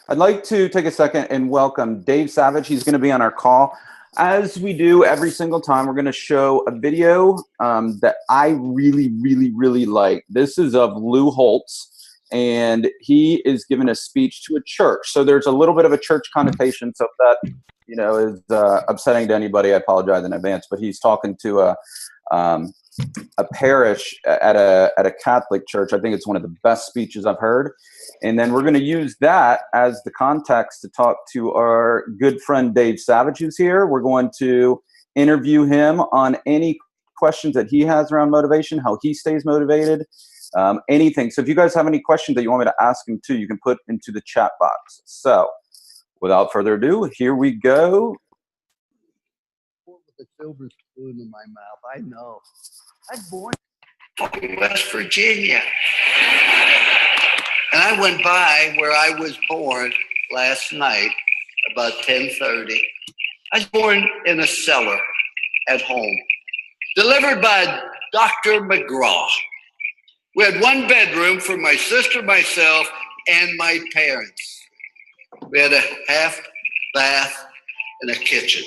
I'd like to take a second and welcome Dave Savage. He's going to be on our call. As we do every single time, we're going to show a video that I really like. This is of Lou Holtz, and he is giving a speech to a church. So there's a little bit of a church connotation. So if that is upsetting to anybody, I apologize in advance. But he's talking to a parish at a Catholic church. I think it's one of the best speeches I've heard. And then we're going to use that as the context to talk to our good friend Dave Savage, who's here. We're going to interview him on any questions that he has around motivation, how he stays motivated, anything. So if you guys have any questions that you want me to ask him too, you can put into the chat box. So without further ado, here we go. With a silver spoon in my mouth, I know. I'm born in West Virginia. And I went by where I was born last night, about 10:30. I was born in a cellar at home, delivered by Dr. McGraw. We had one bedroom for my sister, myself, and my parents. We had a half bath and a kitchen.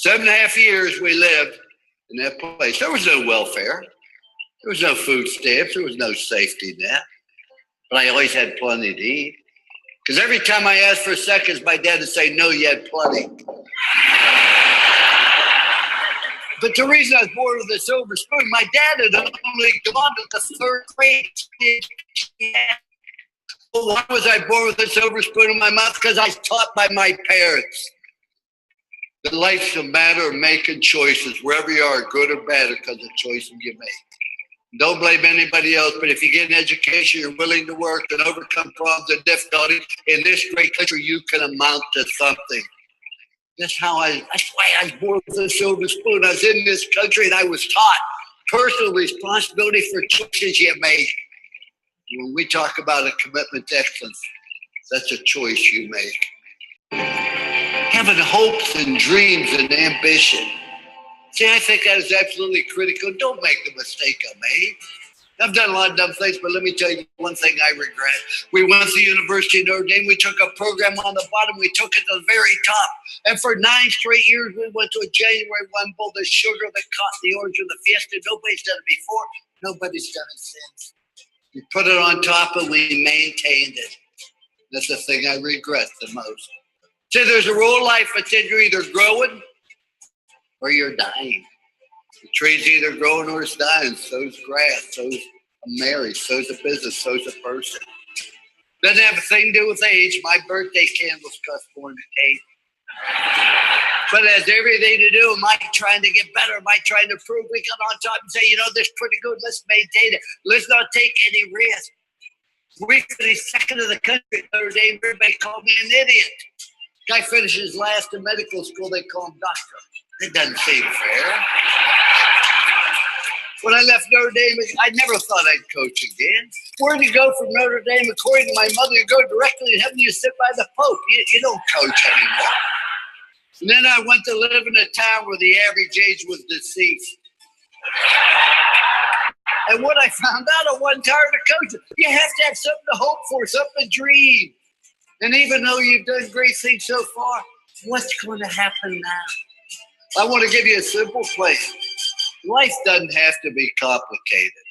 7.5 years we lived in that place. There was no welfare. There was no food stamps. There was no safety net. But I always had plenty to eat. Because every time I asked for seconds, my dad would say, no, you had plenty. But the reason I was born with a silver spoon, my dad had only gone to the third grade. Well, why was I born with a silver spoon in my mouth? Because I was taught by my parents that life's a matter of making choices, wherever you are, good or bad, because of choices you make. Don't blame anybody else, but if you get an education, you're willing to work and overcome problems and difficulties, in this great country, you can amount to something. That's why I was born with a silver spoon. I was in this country and I was taught personal responsibility for choices you make. When we talk about a commitment to excellence, that's a choice you make. Having hopes and dreams and ambition. See, I think that is absolutely critical. Don't make the mistake I made. I've done a lot of dumb things, but let me tell you one thing I regret. We went to the University of Notre Dame. We took a program on the bottom. We took it to the very top. And for 9 straight years, we went to a January 1 bowl, the sugar, the cotton, the orange, and the fiesta. Nobody's done it before. Nobody's done it since. We put it on top and we maintained it. That's the thing I regret the most. See, there's a rule in life that says you're either growing or you're dying. The tree's either growing or it's dying. So's grass, so's a marriage, so's a business, so's a person. Doesn't have a thing to do with age. My birthday candles cost $4 But it has everything to do. Am I trying to get better? Am I trying to prove? We got on top and say, this is pretty good. Let's maintain it. Let's not take any risk. We finished second in the country at Notre Dame. Everybody called me an idiot. Guy finishes last in medical school. They call him doctor. It doesn't seem fair. When I left Notre Dame, I never thought I'd coach again. Where do you go from Notre Dame? According to my mother, you go directly to heaven. You sit by the Pope. You don't coach anymore. And then I went to live in a town where the average age was deceased. And what I found out, I wasn't tired of coaching. You have to have something to hope for, something to dream. And even though you've done great things so far, what's going to happen now? I want to give you a simple plan. Life doesn't have to be complicated.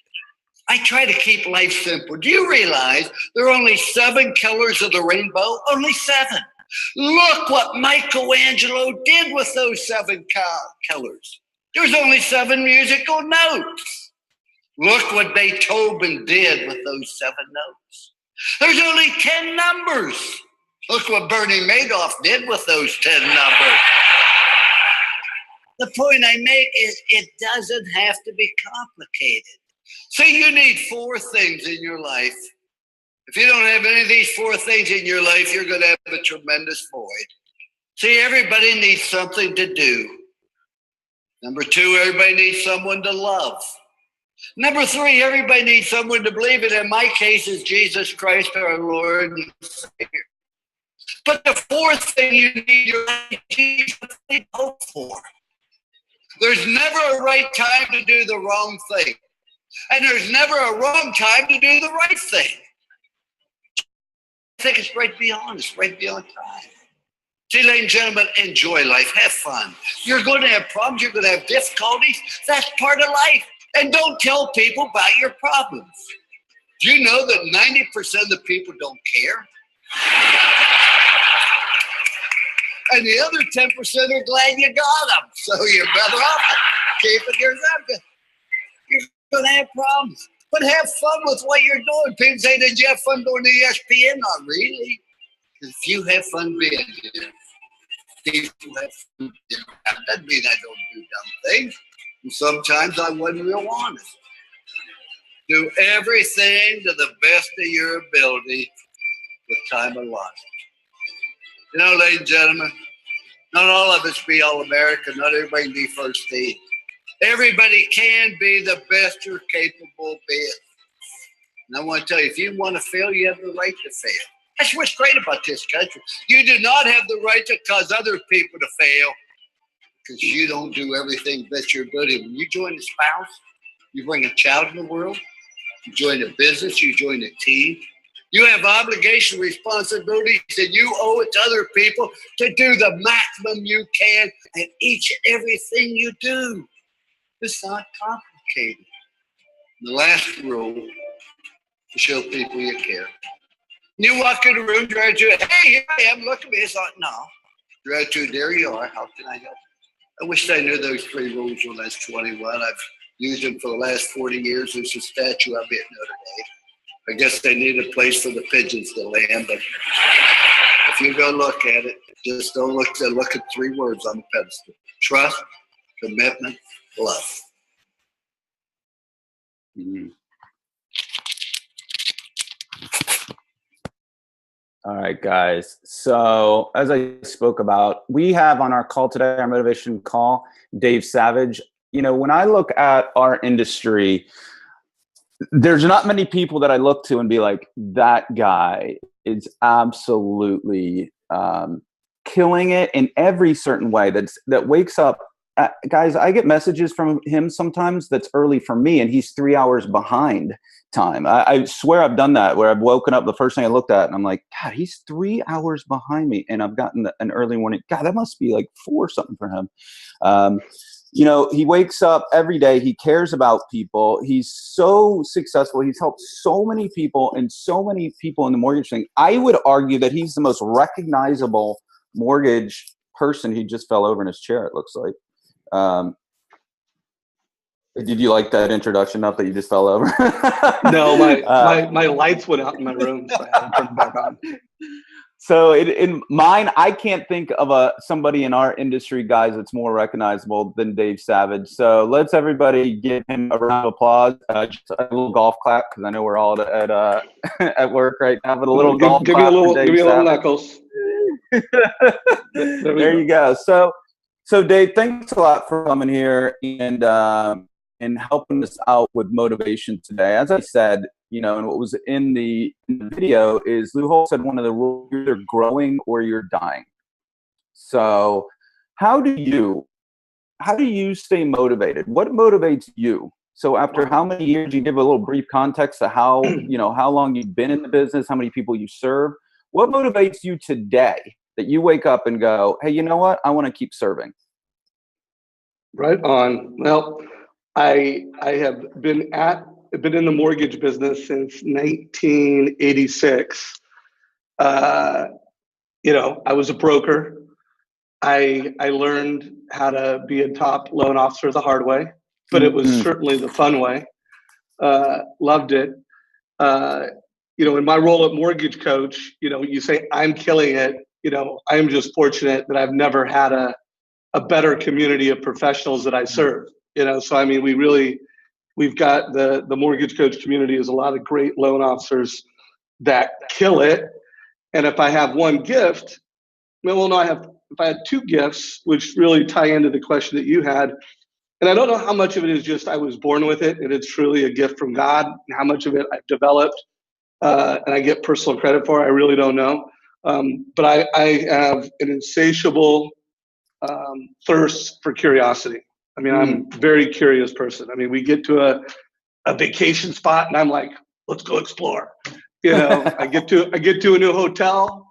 I try to keep life simple. Do you realize there are only 7 colors of the rainbow? Only 7. Look what Michelangelo did with those 7 colors. There's only 7 musical notes. Look what Beethoven did with those 7 notes. There's only 10 numbers. Look what Bernie Madoff did with those 10 numbers. The point I make is it doesn't have to be complicated. See, you need 4 things in your life. If you don't have any of these 4 things in your life, you're going to have a tremendous void. See, everybody needs something to do. Number 2, everybody needs someone to love. Number 3, everybody needs someone to believe in. In my case, is Jesus Christ, our Lord and Savior. But the 4th thing you need your life, Jesus to hope for. There's never a right time to do the wrong thing. And there's never a wrong time to do the right thing. think it's right to be honest, right to be on time. See, ladies and gentlemen, enjoy life. Have fun. You're going to have problems. You're going to have difficulties. That's part of life. And don't tell people about your problems. Do you know that 90% of the people don't care? And the other 10% are glad you got them. So you're better off keeping yours up. You're going to have problems. But have fun with what you're doing. People say, did you have fun doing the ESPN? Not really. If you have fun being here, people have fun. That doesn't mean I don't do dumb things. And sometimes I wasn't real honest. Do everything to the best of your ability with time allotted. You know, ladies and gentlemen, not all of us be All-American. Not everybody can be first team. Everybody can be the best you're capable of being. And I want to tell you, if you want to fail, you have the right to fail. That's what's great about this country. You do not have the right to cause other people to fail because you don't do everything best your ability. When you join a spouse, you bring a child in the world, you join a business, you join a team. You have obligation, responsibilities that you owe it to other people to do the maximum you can in each and everything you do. It's not complicated. The last rule, to show people you care. You walk in the room, gratitude, hey, here I am, look at me. It's like, no. Gratitude, there you are. How can I help? I wish I knew those 3 rules when I was 21. I've used them for the last 40 years. There's a statue of it at Notre Dame. I guess they need a place for the pigeons to land, but if you go look at it, just don't look at 3 words on the pedestal. Trust, commitment, love. Mm-hmm. All right, guys. So as I spoke about, we have on our call today, our motivation call, Dave Savage. You know, when I look at our industry, there's not many people that I look to and be like, that guy is absolutely killing it in every certain way that wakes up. Guys, I get messages from him sometimes that's early for me, and he's 3 hours behind time. I swear I've done that where I've woken up, the first thing I looked at, and I'm like, God, he's 3 hours behind me, and I've gotten an early warning. God, that must be like 4 something for him. You know, he wakes up every day. He cares about people. He's so successful. He's helped so many people and so many people in the mortgage thing. I would argue that he's the most recognizable mortgage person. He just fell over in his chair, it looks like. Did you like that introduction? Not that you just fell over. No, my lights went out in my room, so I had to turn them back on. So in mine, I can't think of somebody in our industry, guys, that's more recognizable than Dave Savage. So let's everybody give him a round of applause. Just a little golf clap, because I know we're all at work right now. But a little golf clap. Give me a little knuckles. There you go. So Dave, thanks a lot for coming here and helping us out with motivation today. As I said, you know, and what was in the video is Lou Holt said one of the rules, you're either growing or you're dying. So how do you stay motivated? What motivates you? So after how many years, you give a little brief context to how, you know, how long you've been in the business, how many people you serve. What motivates you today that you wake up and go, hey, you know what? I want to keep serving. Right on. Well, I have been in the mortgage business since 1986. You know, I was a broker. I learned how to be a top loan officer the hard way, but it was certainly the fun way. Loved it. You know, in my role at Mortgage Coach, you know, you say I'm killing it. You know, I'm just fortunate that I've never had a better community of professionals that I serve. You know, so I mean, we've got the Mortgage Coach community is a lot of great loan officers that kill it. And if I have one gift, well, no, if I had 2 gifts, which really tie into the question that you had, and I don't know how much of it is just I was born with it and it's truly a gift from God, and how much of it I've developed and I get personal credit for, I really don't know. But I have an insatiable thirst for curiosity. I mean, I'm a very curious person. I mean, we get to a vacation spot and I'm like, let's go explore. You know, I get to a new hotel.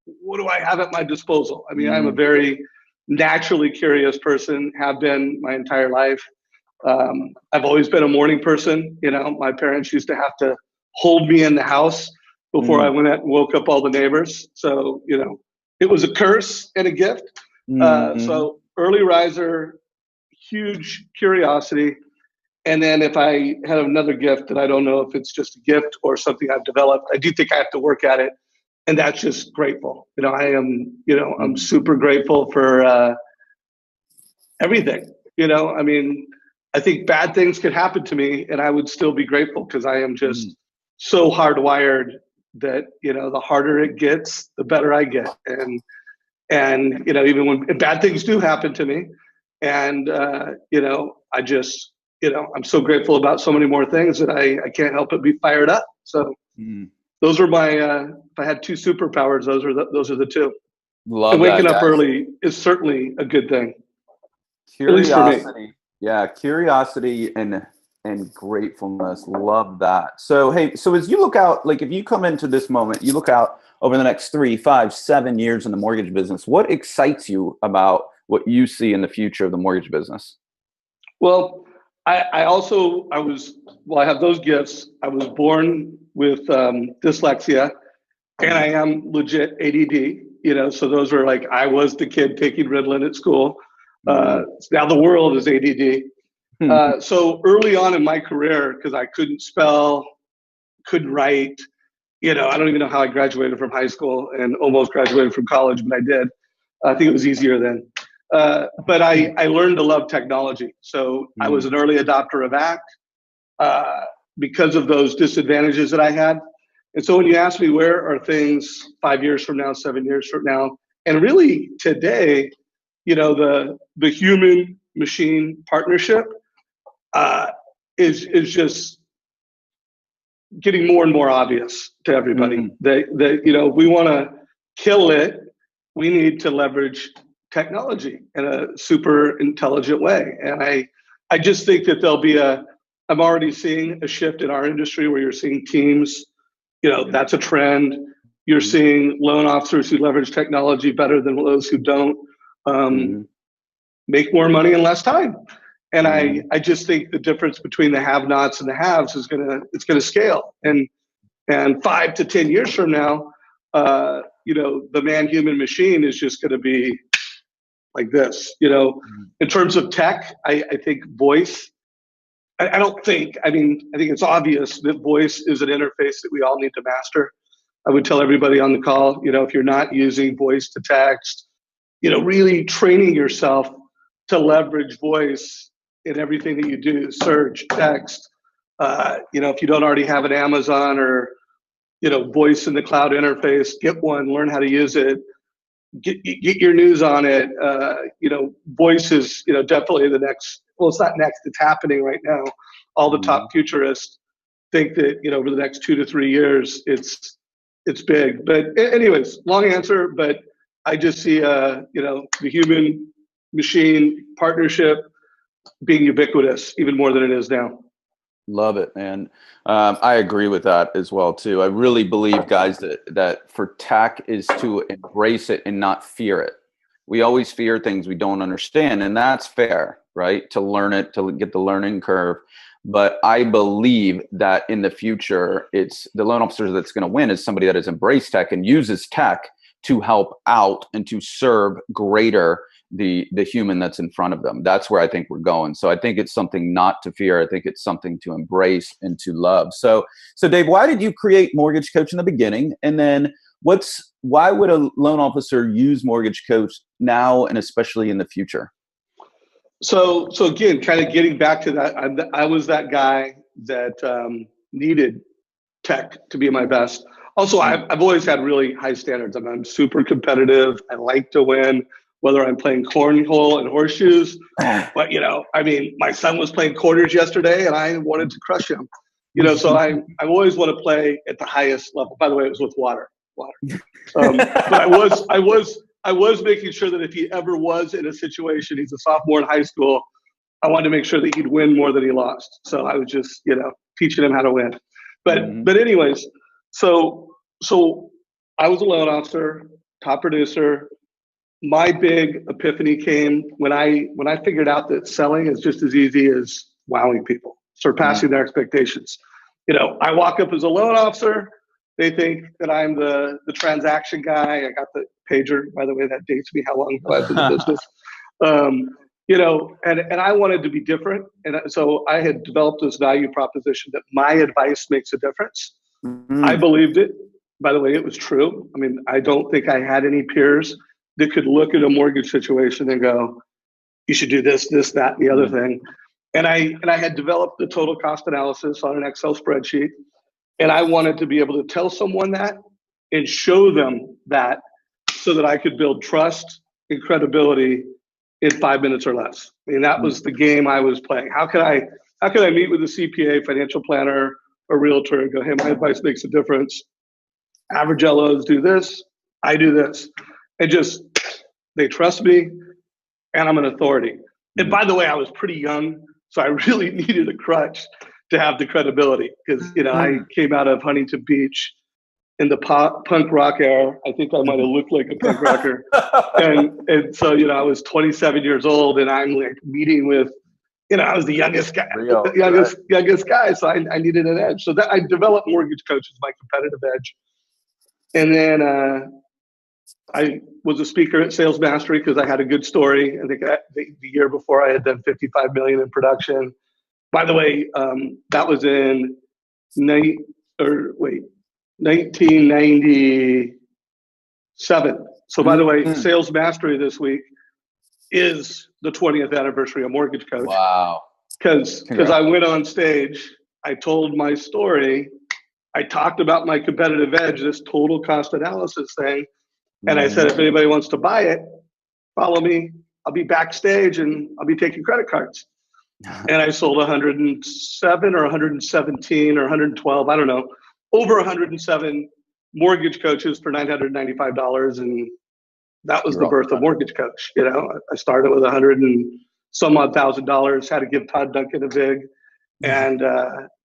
What do I have at my disposal? I mean, I'm a very naturally curious person, have been my entire life. I've always been a morning person. You know, my parents used to have to hold me in the house before I went out and woke up all the neighbors. So, you know, it was a curse and a gift. So early riser, huge curiosity. And then if I had another gift that I don't know if it's just a gift or something I've developed, I do think I have to work at it. And that's just grateful. You know, I am, you know, I'm super grateful for everything. You know, I mean, I think bad things could happen to me and I would still be grateful because I am just so hardwired that, you know, the harder it gets, the better I get. And you know, even when bad things do happen to me, and you know, I just, you know, I'm so grateful about so many more things that I can't help but be fired up. So those are my if I had two superpowers, those are the two. Love and waking that, up guys. early is certainly a good thing. Curiosity. At least for me. Yeah, curiosity and gratefulness. Love that. So hey, so as you look out, like if you come into this moment, you look out over the next 3, 5, 7 years in the mortgage business, what excites you about what you see in the future of the mortgage business? Well, I have those gifts. I was born with dyslexia, and I am legit ADD. You know, so those are like, I was the kid taking Ritalin at school. Now the world is ADD. So early on in my career, because I couldn't spell, couldn't write, you know, I don't even know how I graduated from high school and almost graduated from college, but I did. I think it was easier then. But I learned to love technology. So I was an early adopter of ACT because of those disadvantages that I had. And so when you ask me where are things 5 years from now, 7 years from now, and really today, you know, the human machine partnership is just getting more and more obvious to everybody. That you know, we want to kill it, we need to leverage technology in a super intelligent way. And I just think that I'm already seeing a shift in our industry where you're seeing teams, you know, that's a trend. You're seeing loan officers who leverage technology better than those who don't, make more money in less time. And I just think the difference between the have-nots and the haves is gonna scale. And 5 to 10 years from now, you know, the man-human machine is just gonna be like this. You know, in terms of tech, I think voice. I think it's obvious that voice is an interface that we all need to master. I would tell everybody on the call, you know, if you're not using voice to text, you know, really training yourself to leverage voice in everything that you do, search, text. You know, if you don't already have an Amazon or, you know, voice in the cloud interface, get one, learn how to use it, get your news on it. You know, voice is, you know, definitely the next, well, it's not next, it's happening right now. All the top futurists think that, you know, over the next 2 to 3 years, it's big. But anyways, long answer, but I just see, you know, the human machine partnership being ubiquitous even more than it is now. Love it, man. I agree with that as well too. I really believe, guys, that for tech is to embrace it and not fear it. We always fear things we don't understand, and that's fair, right? To learn it, to get the learning curve. But I believe that in the future, it's the loan officer that's going to win is somebody that has embraced tech and uses tech to help out and to serve greater the human that's in front of them. That's where I think we're going. So I think it's something not to fear. I think it's something to embrace and to love. So Dave, why did you create Mortgage Coach in the beginning? And then why would a loan officer use Mortgage Coach now and especially in the future? So again, kind of getting back to that, I was that guy that needed tech to be my best. Also, I've always had really high standards. I'm super competitive. I like to win, whether I'm playing cornhole and horseshoes. But, you know, I mean, my son was playing quarters yesterday and I wanted to crush him. You know, so I always want to play at the highest level. By the way, it was with water. But I was making sure that if he ever was in a situation, he's a sophomore in high school, I wanted to make sure that he'd win more than he lost. So I was just, you know, teaching him how to win. But anyways, So I was a loan officer, top producer. My big epiphany came when I figured out that selling is just as easy as wowing people, surpassing their expectations. You know, I walk up as a loan officer. They think that I'm the transaction guy. I got the pager, by the way, that dates me how long ago I've been in the business. You know, and I wanted to be different. And so I had developed this value proposition that my advice makes a difference. I believed it. By the way, it was true. I mean, I don't think I had any peers that could look at a mortgage situation and go, you should do this, this, that, and the other thing. And I had developed the total cost analysis on an Excel spreadsheet. And I wanted to be able to tell someone that and show them that so that I could build trust and credibility in 5 minutes or less. I mean, that was the game I was playing. How could I meet with a CPA, financial planner, a realtor and go, hey, my advice makes a difference. Average LOs do this, I do this. And just, they trust me and I'm an authority. And by the way, I was pretty young, so I really needed a crutch to have the credibility because, you know, I came out of Huntington Beach in the punk rock era. I think I might have looked like a punk rocker. And so, you know, I was 27 years old and I'm like meeting with, you know, I was the youngest guy, youngest guy. So I needed an edge. So that I developed Mortgage Coach as my competitive edge. And then I was a speaker at Sales Mastery because I had a good story. I think the year before I had done 55 million in production. By the way, that was in 1997. So by the way, Sales Mastery this week is the 20th anniversary of Mortgage Coach. Wow. Because I went on stage, I told my story, I talked about my competitive edge, this total cost analysis thing. And I said, if anybody wants to buy it, follow me. I'll be backstage and I'll be taking credit cards. And I sold 107 or 117 or 112, I don't know, over 107 mortgage coaches for $995. And that was the birth of Mortgage Coach. You know, I started with $100 and some odd $1,000, had to give Todd Duncan a vig and,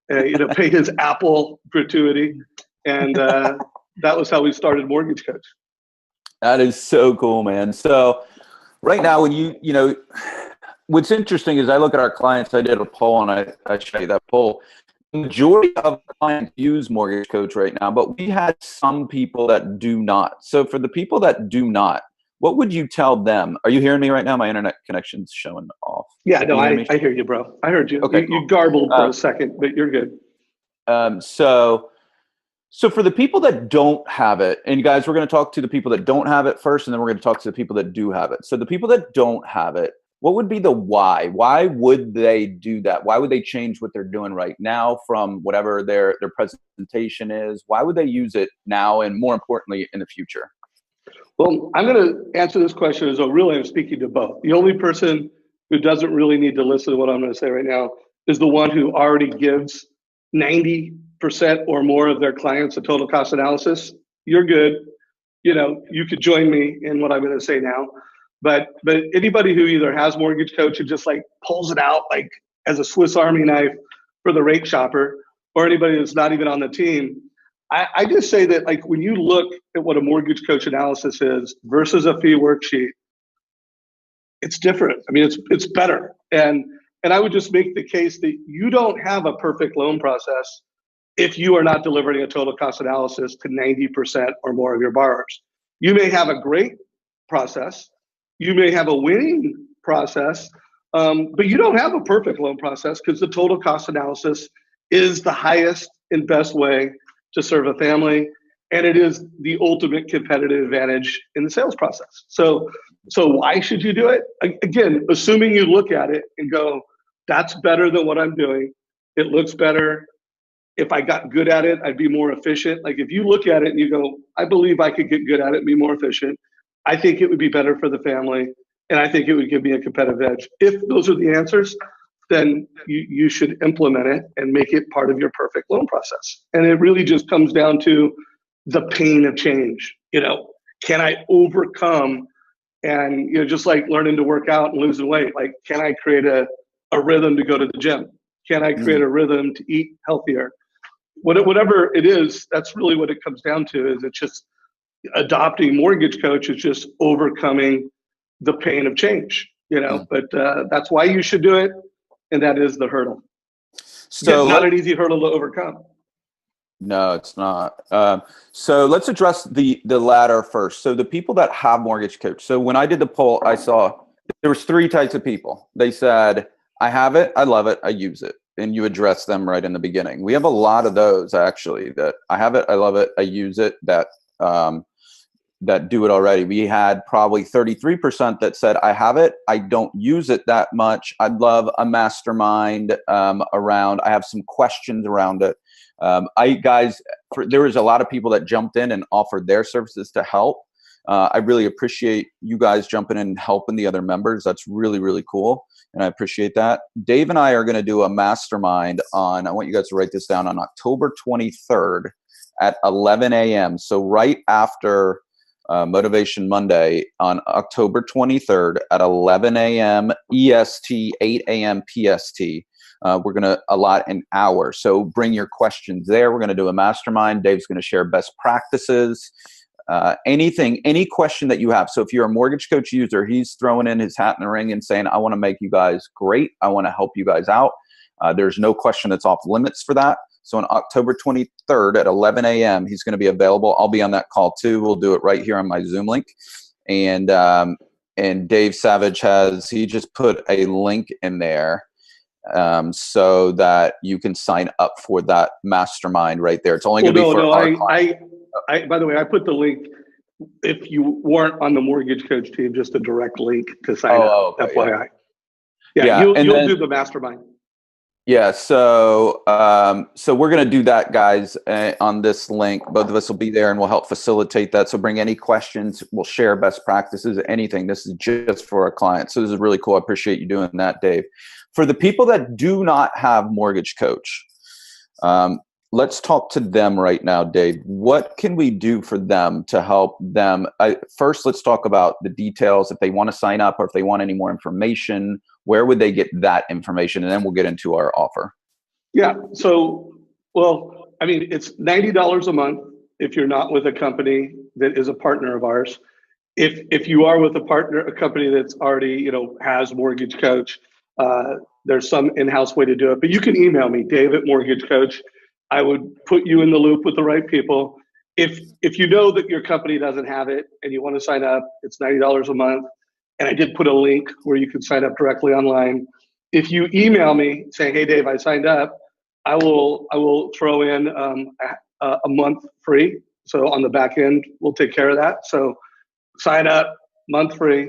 you know, pay his Apple gratuity. And that was how we started Mortgage Coach. That is so cool, man. So right now, when you know, what's interesting is I look at our clients, I did a poll and I show you that poll. The majority of clients use Mortgage Coach right now, but we had some people that do not. So for the people that do not, what would you tell them? Are you hearing me right now? My internet connection's showing off. Yeah, no, I hear you, bro. I heard you. Okay, you garbled for a second, but you're good. So for the people that don't have it, and guys, we're going to talk to the people that don't have it first, and then we're going to talk to the people that do have it. So the people that don't have it, what would be the why? Why would they do that? Why would they change what they're doing right now from whatever their presentation is? Why would they use it now and more importantly in the future? Well, I'm going to answer this question as though really I'm speaking to both. The only person who doesn't really need to listen to what I'm going to say right now is the one who already gives 90% or more of their clients a total cost analysis. You're good. You know, you could join me in what I'm going to say now. But anybody who either has Mortgage Coach and just like pulls it out like as a Swiss Army knife for the rate shopper, or anybody that's not even on the team, I just say that like when you look at what a Mortgage Coach analysis is versus a fee worksheet, it's different. I mean, it's better. And I would just make the case that you don't have a perfect loan process if you are not delivering a total cost analysis to 90% or more of your borrowers. You may have a great process. You may have a winning process, but you don't have a perfect loan process because the total cost analysis is the highest and best way to serve a family. And it is the ultimate competitive advantage in the sales process. So why should you do it? Again, assuming you look at it and go, that's better than what I'm doing. It looks better. If I got good at it, I'd be more efficient. Like if you look at it and you go, I believe I could get good at it and be more efficient. I think it would be better for the family. And I think it would give me a competitive edge. If those are the answers, then you should implement it and make it part of your perfect loan process. And it really just comes down to the pain of change. You know, can I overcome and, you know, just like learning to work out and losing weight, like, can I create a rhythm to go to the gym? Can I create a rhythm to eat healthier? whatever it is, that's really what it comes down to. Is it's just adopting Mortgage Coach is just overcoming the pain of change, you know. But that's why you should do it, and that is the hurdle. So it's not an easy hurdle to overcome. No, it's not. So let's address the latter first. So the people that have Mortgage Coach. So when I did the poll, I saw there was 3 types of people. They said, I have it, I love it, I use it. And you address them right in the beginning. We have a lot of those actually, that I have it, I love it, I use it, that do it already. We had probably 33% that said, I have it, I don't use it that much. I'd love a mastermind around, I have some questions around it. There was a lot of people that jumped in and offered their services to help. I really appreciate you guys jumping in and helping the other members. That's really, really cool. And I appreciate that. Dave and I are going to do a mastermind on, I want you guys to write this down, on October 23rd at 11 a.m. So right after Motivation Monday on October 23rd at 11 a.m. EST, 8 a.m. PST. We're going to allot an hour. So bring your questions there. We're going to do a mastermind. Dave's going to share best practices. Any question that you have. So if you're a Mortgage Coach user, he's throwing in his hat in the ring and saying, I want to make you guys great. I want to help you guys out. There's no question that's off limits for that. So on October 23rd at 11 a.m., he's going to be available. I'll be on that call too. We'll do it right here on my Zoom link. And Dave Savage he just put a link in there so that you can sign up for that mastermind right there. It's only going to be for our clients. By the way, I put the link, if you weren't on the Mortgage Coach team, just a direct link to sign up, okay, FYI. Yeah, you'll do the mastermind. Yeah, so we're going to do that, guys, on this link. Both of us will be there and we'll help facilitate that. So bring any questions. We'll share best practices, anything. This is just for our clients. So this is really cool. I appreciate you doing that, Dave. For the people that do not have Mortgage Coach, let's talk to them right now, Dave. What can we do for them to help them? First, let's talk about the details. If they want to sign up or if they want any more information, where would they get that information? And then we'll get into our offer. Yeah. So, well, I mean, it's $90 a month if you're not with a company that is a partner of ours. If you are with a company that's already, has Mortgage Coach, there's some in-house way to do it. But you can email me, Dave at Mortgage Coach. I would put you in the loop with the right people. If you know that your company doesn't have it and you want to sign up, it's $90 a month. And I did put a link where you can sign up directly online. If you email me saying, hey, Dave, I signed up, I will throw in a month free. So on the back end, we'll take care of that. So sign up, month free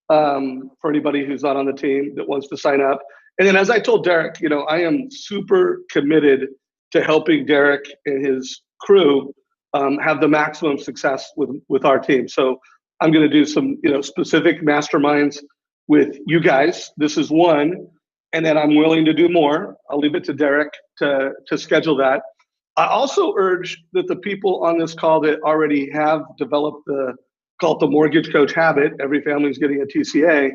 for anybody who's not on the team that wants to sign up. And then as I told Derek, I am super committed to helping Derek and his crew have the maximum success with our team. So I'm going to do some, specific masterminds with you guys. This is one, and then I'm willing to do more. I'll leave it to Derek to schedule that. I also urge that the people on this call that already have developed call it the Mortgage Coach habit. Every family's getting a TCA.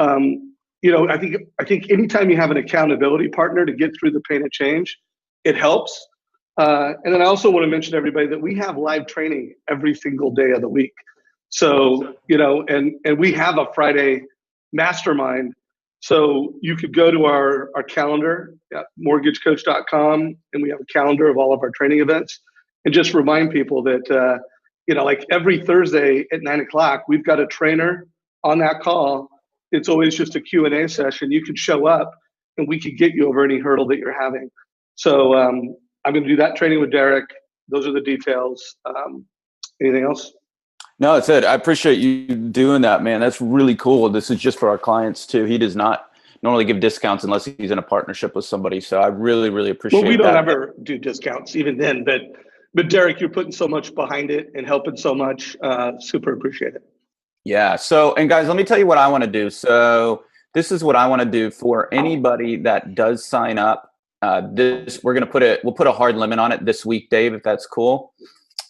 I think anytime you have an accountability partner to get through the pain of change, it helps. And then I also want to mention to everybody that we have live training every single day of the week. So, and we have a Friday mastermind. So you could go to our calendar at mortgagecoach.com, and we have a calendar of all of our training events, and just remind people that, like every Thursday at 9:00, we've got a trainer on that call. It's always just a Q&A session. You can show up and we can get you over any hurdle that you're having. So I'm going to do that training with Derek. Those are the details. Anything else? No, that's it. I appreciate you doing that, man. That's really cool. This is just for our clients too. He does not normally give discounts unless he's in a partnership with somebody. So I really, really appreciate that. Well, we don't ever do discounts even then, but Derek, you're putting so much behind it and helping so much. Super appreciate it. Yeah. So, and guys, let me tell you what I want to do. So this is what I want to do for anybody that does sign up. We'll put a hard limit on it this week, Dave, if that's cool.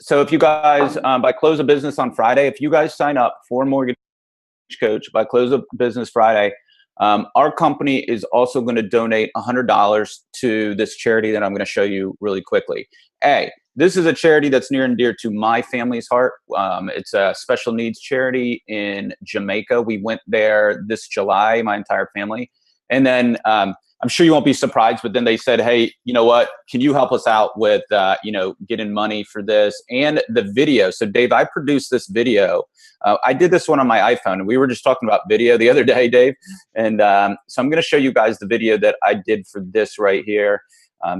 So if you guys, by close of business on Friday, if you guys sign up for Mortgage Coach by close of business Friday, Our company is also going to donate $100 to this charity that I'm going to show you really quickly. This is a charity that's near and dear to my family's heart. It's a special needs charity in Jamaica. We went there this July, my entire family. And then I'm sure you won't be surprised, but then they said, hey, you know what? Can you help us out with, getting money for this and the video? So Dave, I produced this video. I did this one on my iPhone, and we were just talking about video the other day, Dave. And so I'm going to show you guys the video that I did for this right here.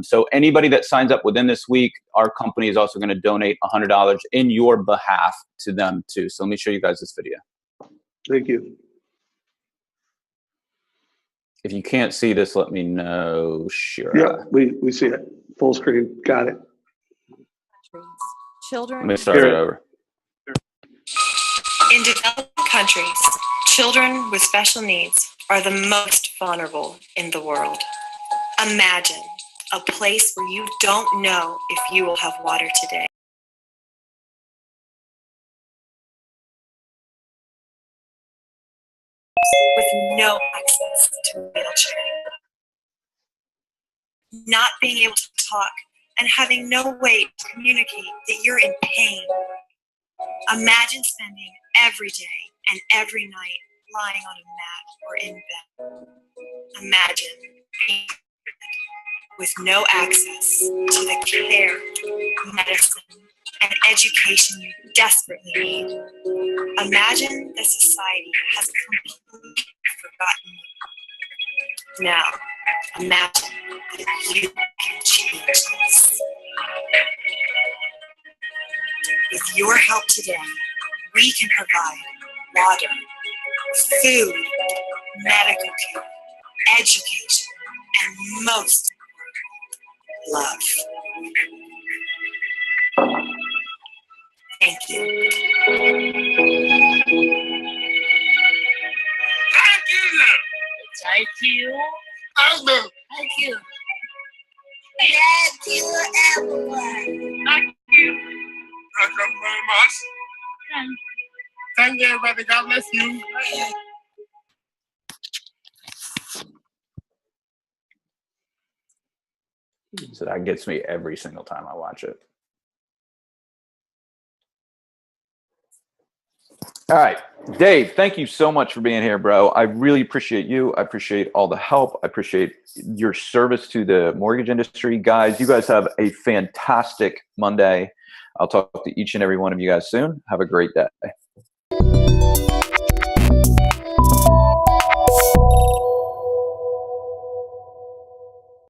So anybody that signs up within this week, our company is also going to donate $100 in your behalf to them too. So let me show you guys this video. Thank you. If you can't see this, let me know. Sure. Yeah, we see it. Full screen. Got it. Children. Let me start it over. In developing countries, children with special needs are the most vulnerable in the world. Imagine a place where you don't know if you will have water today. With no access to a wheelchair. Not being able to talk and having no way to communicate that you're in pain. Imagine spending every day and every night lying on a mat or in bed. Imagine being with no access to the care, medicine, and education you desperately need. Imagine that society has completely forgotten you. Now, imagine that you can change this. With your help today, we can provide water, food, medical care, education, and most love. Thank you. Thank you. Thank you. Thank you, everyone. Thank you. Welcome very much. Thank you, everybody. God bless you. So that gets me every single time I watch it. All right, Dave, thank you so much for being here, bro. I really appreciate you. I appreciate all the help. I appreciate your service to the mortgage industry. Guys, you guys have a fantastic Monday. I'll talk to each and every one of you guys soon. Have a great day.